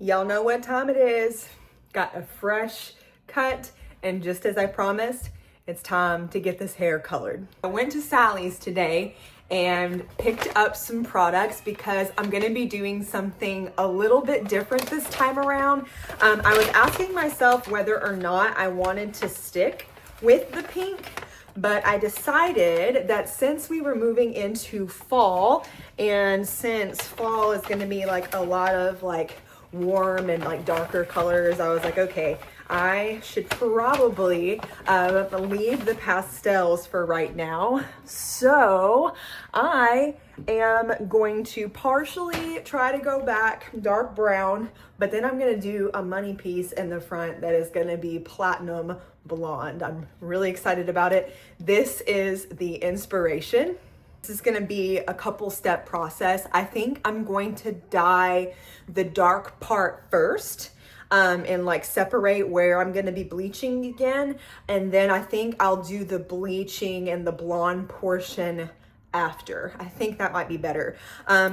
Y'all know what time it is. Got a fresh cut, and just as I promised, it's time to get this hair colored. I went to Sally's today and picked up some products because I'm gonna be doing something a little bit different this time around. I was asking myself whether or not I wanted to stick with the pink, but I decided that since we were moving into fall, and since fall is gonna be like a lot of like warm and like darker colors, I was like, okay, I should probably leave the pastels for right now. So I am going to partially try to go back dark brown, but then I'm gonna do a money piece in the front that is gonna be platinum blonde. I'm really excited about it. This is the inspiration. This is gonna be a couple step process. I think I'm going to dye the dark part first and like separate where I'm gonna be bleaching again. And then I think I'll do the bleaching and the blonde portion after. I think that might be better.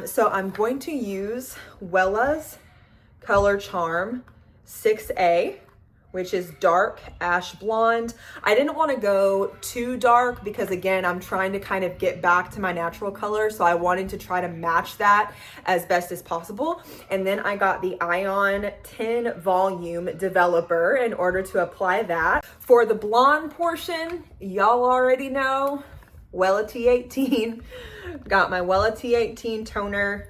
So I'm going to use Wella's Color Charm 6A, which is dark ash blonde. I didn't want to go too dark because again, I'm trying to kind of get back to my natural color. So I wanted to try to match that as best as possible. And then I got the Ion 10 volume developer in order to apply that. For the blonde portion, y'all already know, Wella T18. Got my Wella T18 toner.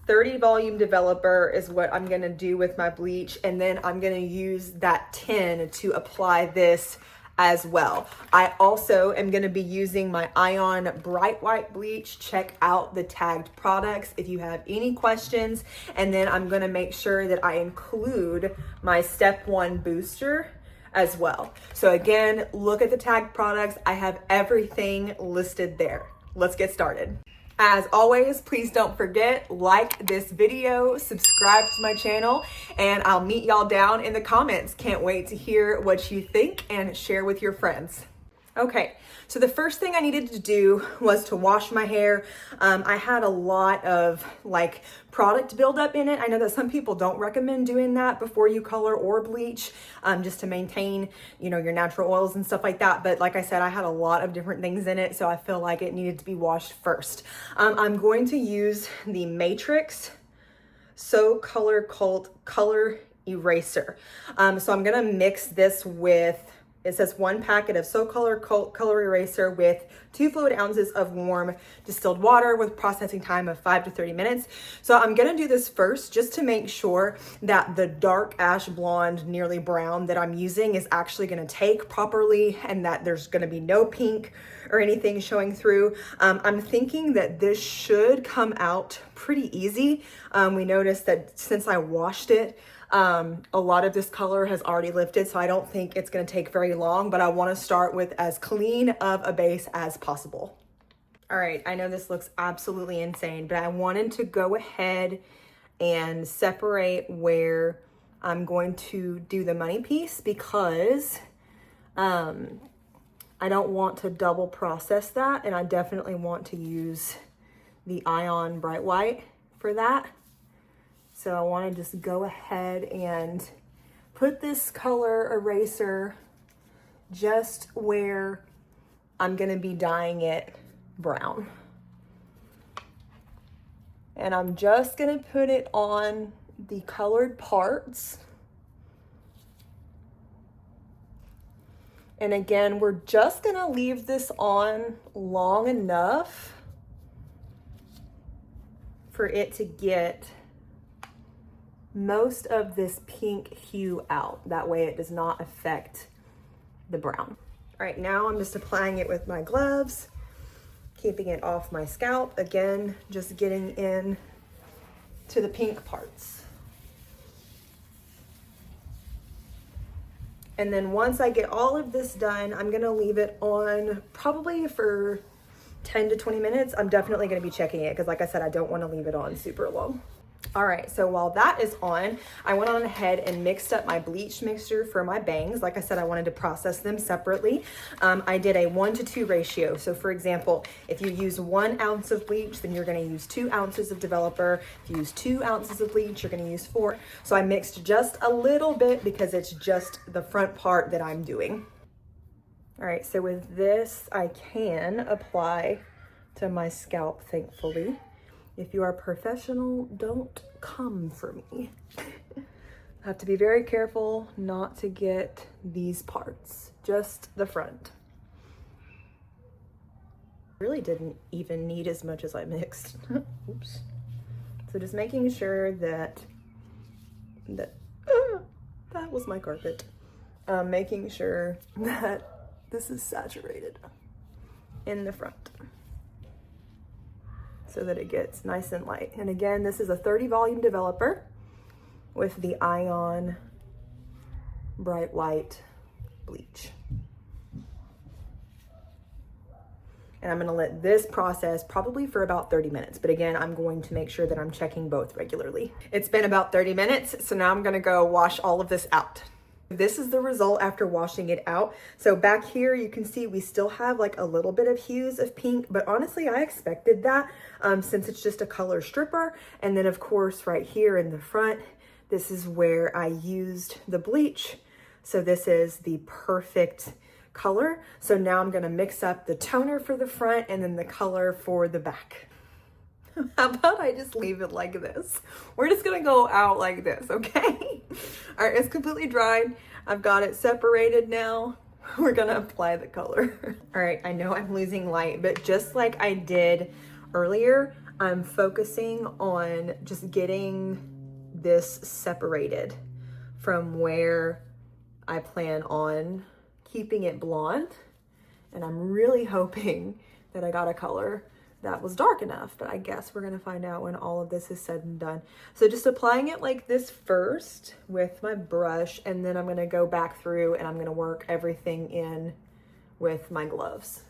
30 volume developer is what I'm gonna do with my bleach, and then I'm gonna use that 10 to apply this as well. I also am gonna be using my Ion Bright White bleach. Check out the tagged products if you have any questions, and then I'm gonna make sure that I include my Step 1 booster as well. So again, look at the tagged products. I have everything listed there. Let's get started. As always, please don't forget, like this video, subscribe to my channel, and I'll meet y'all down in the comments. Can't wait to hear what you think and share with your friends. Okay, so the first thing I needed to do was to wash my hair. I had a lot of like product buildup in it. I know that some people don't recommend doing that before you color or bleach, just to maintain, you know, your natural oils and stuff like that. But like I said, I had a lot of different things in it, so I feel like it needed to be washed first. I'm going to use the Matrix So Color Cult Color Eraser. So I'm gonna mix this with, it says 1 packet of So Color Cult Color Eraser with 2 fluid ounces of warm distilled water with processing time of 5 to 30 minutes. So I'm gonna do this first just to make sure that the dark ash blonde, nearly brown that I'm using is actually gonna take properly and that there's gonna be no pink or anything showing through. I'm thinking that this should come out pretty easy. We noticed that since I washed it, a lot of this color has already lifted, so I don't think it's gonna take very long, but I wanna start with as clean of a base as possible. All right, I know this looks absolutely insane, but I wanted to go ahead and separate where I'm going to do the money piece because I don't want to double process that, and I definitely want to use the Ion Bright White for that. So I want to just go ahead and put this color eraser just where I'm going to be dyeing it brown. And I'm just going to put it on the colored parts. And again, we're just going to leave this on long enough for it to get most of this pink hue out. That way it does not affect the brown. All right, now I'm just applying it with my gloves, keeping it off my scalp. Again, just getting in to the pink parts. And then once I get all of this done, I'm gonna leave it on probably for 10 to 20 minutes. I'm definitely gonna be checking it because like I said, I don't wanna leave it on super long. All right, so while that is on, I went on ahead and mixed up my bleach mixture for my bangs. Like I said, I wanted to process them separately. I did a 1-to-2 ratio. So for example, if you use 1 ounce of bleach, then you're gonna use 2 ounces of developer. If you use 2 ounces of bleach, you're gonna use 4. So I mixed just a little bit because it's just the front part that I'm doing. All right, so with this, I can apply to my scalp, thankfully. If you are professional, don't come for me. I have to be very careful not to get these parts, just the front. Really didn't even need as much as I mixed. Oops. So just making sure that that was my carpet. Making sure that this is saturated in the front, so that it gets nice and light. And again, this is a 30 volume developer with the Ion Bright White bleach. And I'm gonna let this process probably for about 30 minutes. But again, I'm going to make sure that I'm checking both regularly. It's been about 30 minutes, so now I'm gonna go wash all of this out. This is the result after washing it out. So back here, you can see we still have like a little bit of hues of pink, but honestly, I expected that since it's just a color stripper. And then of course, right here in the front, this is where I used the bleach. So this is the perfect color. So now I'm gonna mix up the toner for the front and then the color for the back. How about I just leave it like this? We're just gonna go out like this, okay? All right, it's completely dried. I've got it separated now. We're gonna apply the color. All right, I know I'm losing light, but just like I did earlier, I'm focusing on just getting this separated from where I plan on keeping it blonde. And I'm really hoping that I got a color that was dark enough, but I guess we're gonna find out when all of this is said and done. So just applying it like this first with my brush, and then I'm gonna go back through and I'm gonna work everything in with my gloves.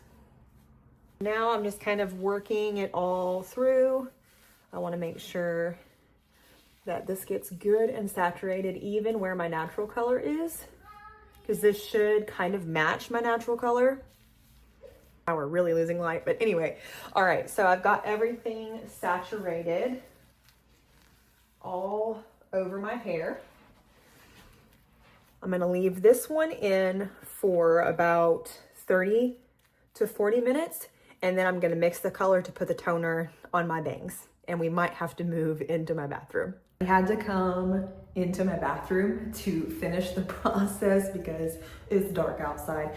Now I'm just kind of working it all through. I wanna make sure that this gets good and saturated even where my natural color is, because this should kind of match my natural color. Now we're really losing light, but anyway. All right, so I've got everything saturated all over my hair. I'm gonna leave this one in for about 30 to 40 minutes, and then I'm gonna mix the color to put the toner on my bangs, and we might have to move into my bathroom. I had to come into my bathroom to finish the process because it's dark outside.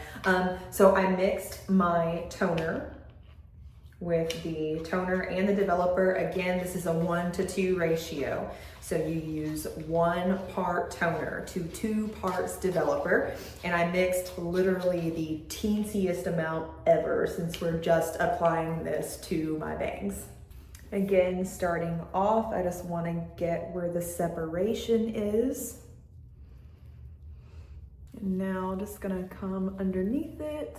So I mixed my toner with the toner and the developer. Again, this is a 1-to-2 ratio. So you use 1 part toner to 2 parts developer. And I mixed literally the teensiest amount ever since we're just applying this to my bangs. Again, starting off, I just want to get where the separation is. And now I'm just gonna come underneath it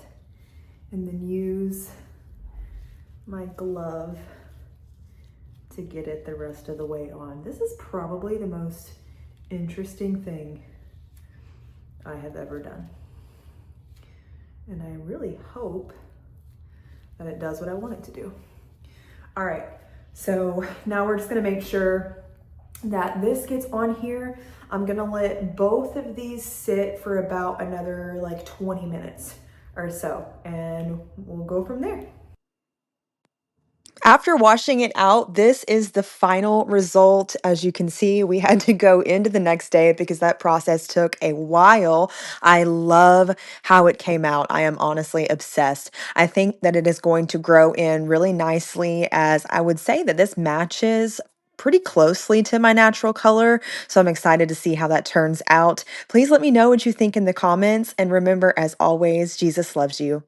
and then use my glove to get it the rest of the way on. This is probably the most interesting thing I have ever done. And I really hope that it does what I want it to do. All right. So now we're just gonna make sure that this gets on here. I'm gonna let both of these sit for about another like 20 minutes or so, and we'll go from there. After washing it out, this is the final result. As you can see, we had to go into the next day because that process took a while. I love how it came out. I am honestly obsessed. I think that it is going to grow in really nicely, as I would say that this matches pretty closely to my natural color. So I'm excited to see how that turns out. Please let me know what you think in the comments. And remember, as always, Jesus loves you.